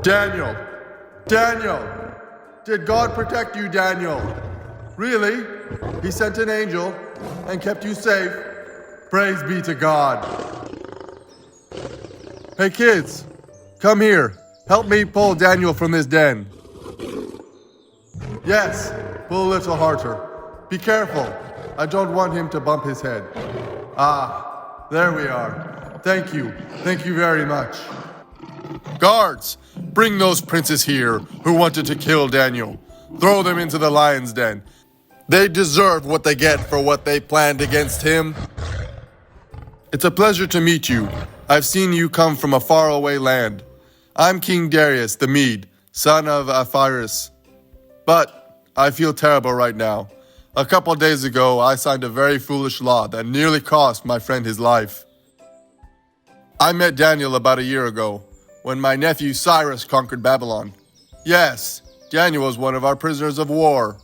Daniel! Daniel! Did God protect you, Daniel? Really? He sent an angel and kept you safe? Praise be to God. Hey kids, come here. Help me pull Daniel from his den. Yes, pull a little harder. Be careful. I don't want him to bump his head. Ah, there we are. Thank you. Thank you very much. Guards, bring those princes here who wanted to kill Daniel. Throw them into the lion's den. They deserve what they get for what they planned against him. It's a pleasure to meet you. I've seen you come from a faraway land. I'm King Darius the Mede, son of Aphirus. But I feel terrible right now. A couple days ago, I signed a very foolish law that nearly cost my friend his life. I met Daniel about a year ago, when my nephew Cyrus conquered Babylon. Yes, Daniel was one of our prisoners of war.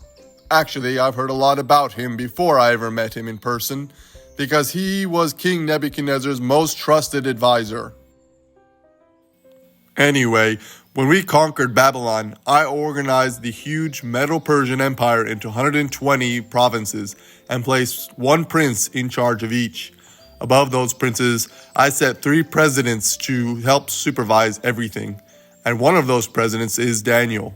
Actually, I've heard a lot about him before I ever met him in person, because he was King Nebuchadnezzar's most trusted advisor. Anyway, when we conquered Babylon, I organized the huge Medo-Persian Empire into 120 provinces and placed one prince in charge of each. Above those princes, I set 3 presidents to help supervise everything, and one of those presidents is Daniel.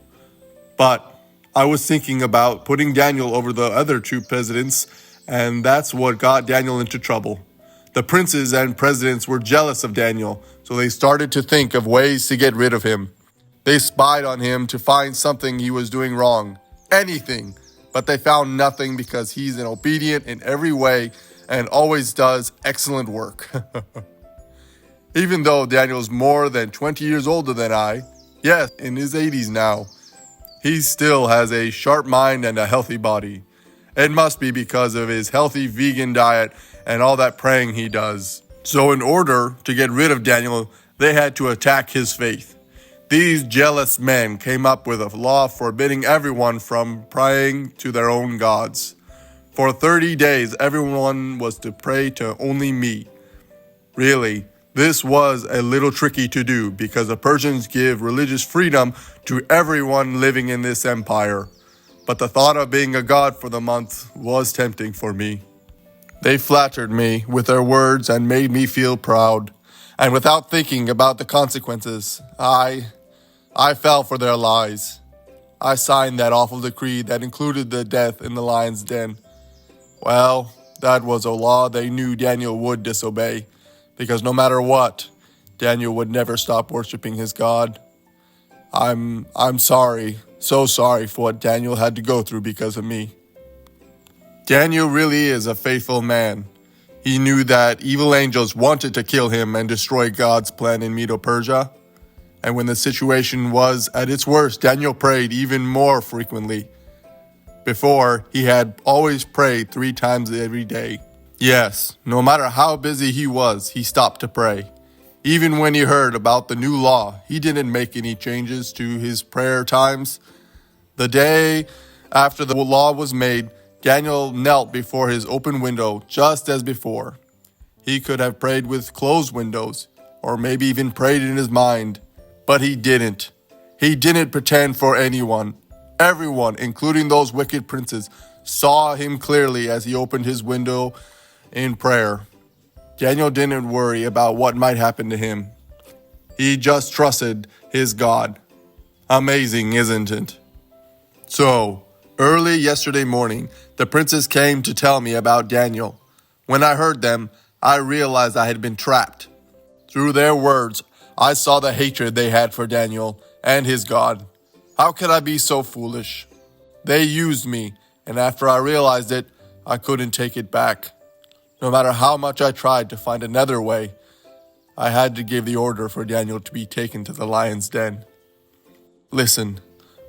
But I was thinking about putting Daniel over the other 2 presidents, and that's what got Daniel into trouble. The princes and presidents were jealous of Daniel, so they started to think of ways to get rid of him. They spied on him to find something he was doing wrong. Anything. But they found nothing because he's obedient in every way and always does excellent work. Even though Daniel's more than 20 years older than I, yes, in his 80s now, he still has a sharp mind and a healthy body. It must be because of his healthy vegan diet and all that praying he does. So in order to get rid of Daniel, they had to attack his faith. These jealous men came up with a law forbidding everyone from praying to their own gods. For 30 days, everyone was to pray to only me. Really, this was a little tricky to do because the Persians give religious freedom to everyone living in this empire. But the thought of being a god for the month was tempting for me. They flattered me with their words and made me feel proud. And without thinking about the consequences, I fell for their lies. I signed that awful decree that included the death in the lion's den. Well, that was a law they knew Daniel would disobey, because no matter what, Daniel would never stop worshiping his God. I'm sorry, so sorry for what Daniel had to go through because of me. Daniel really is a faithful man. He knew that evil angels wanted to kill him and destroy God's plan in Medo-Persia. And when the situation was at its worst, Daniel prayed even more frequently. Before, he had always prayed 3 times every day. Yes, no matter how busy he was, he stopped to pray. Even when he heard about the new law, he didn't make any changes to his prayer times. The day after the law was made, Daniel knelt before his open window just as before. He could have prayed with closed windows, or maybe even prayed in his mind, but he didn't. He didn't pretend for anyone. Everyone, including those wicked princes, saw him clearly as he opened his window in prayer. Daniel didn't worry about what might happen to him. He just trusted his God. Amazing, isn't it? So, early yesterday morning, the princes came to tell me about Daniel. When I heard them, I realized I had been trapped. Through their words, I saw the hatred they had for Daniel and his God. How could I be so foolish? They used me, and after I realized it, I couldn't take it back. No matter how much I tried to find another way, I had to give the order for Daniel to be taken to the lion's den. Listen,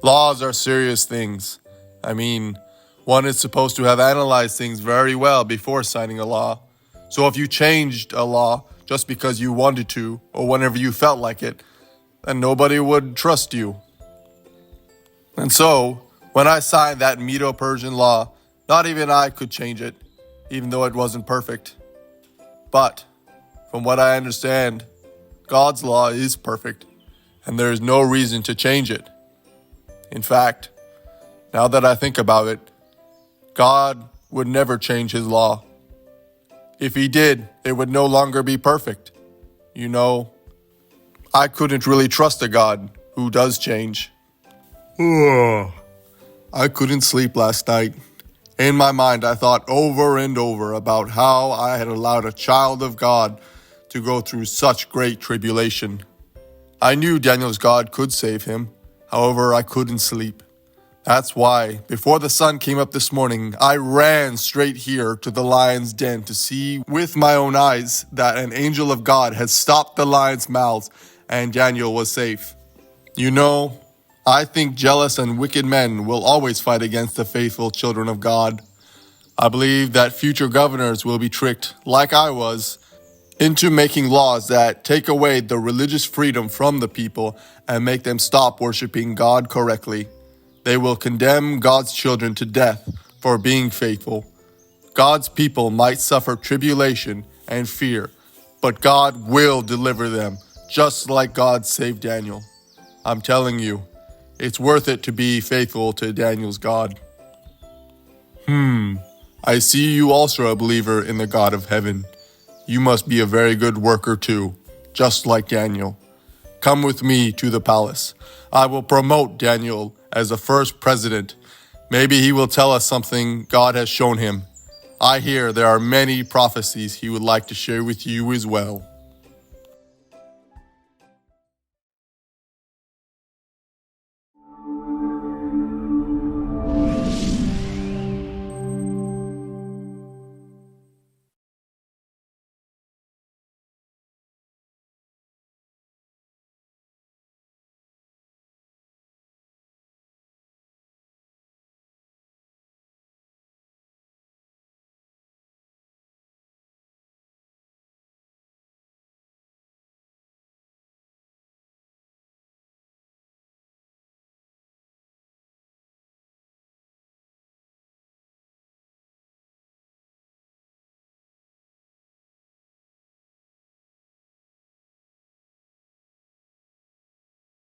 laws are serious things. I mean, one is supposed to have analyzed things very well before signing a law. So if you changed a law just because you wanted to, or whenever you felt like it, then nobody would trust you. And so, when I signed that Medo-Persian law, not even I could change it, even though it wasn't perfect. But, from what I understand, God's law is perfect, and there is no reason to change it. In fact, now that I think about it, God would never change his law. If he did, it would no longer be perfect. You know, I couldn't really trust a God who does change. I couldn't sleep last night. In my mind, I thought over and over about how I had allowed a child of God to go through such great tribulation. I knew Daniel's God could save him. However, I couldn't sleep. That's why, before the sun came up this morning, I ran straight here to the lion's den to see with my own eyes that an angel of God had stopped the lions' mouths and Daniel was safe. You know, I think jealous and wicked men will always fight against the faithful children of God. I believe that future governors will be tricked, like I was, into making laws that take away the religious freedom from the people and make them stop worshiping God correctly. They will condemn God's children to death for being faithful. God's people might suffer tribulation and fear, but God will deliver them, just like God saved Daniel. I'm telling you, it's worth it to be faithful to Daniel's God. I see you also are a believer in the God of heaven. You must be a very good worker too, just like Daniel. Come with me to the palace. I will promote Daniel as the first president. Maybe he will tell us something God has shown him. I hear there are many prophecies he would like to share with you as well.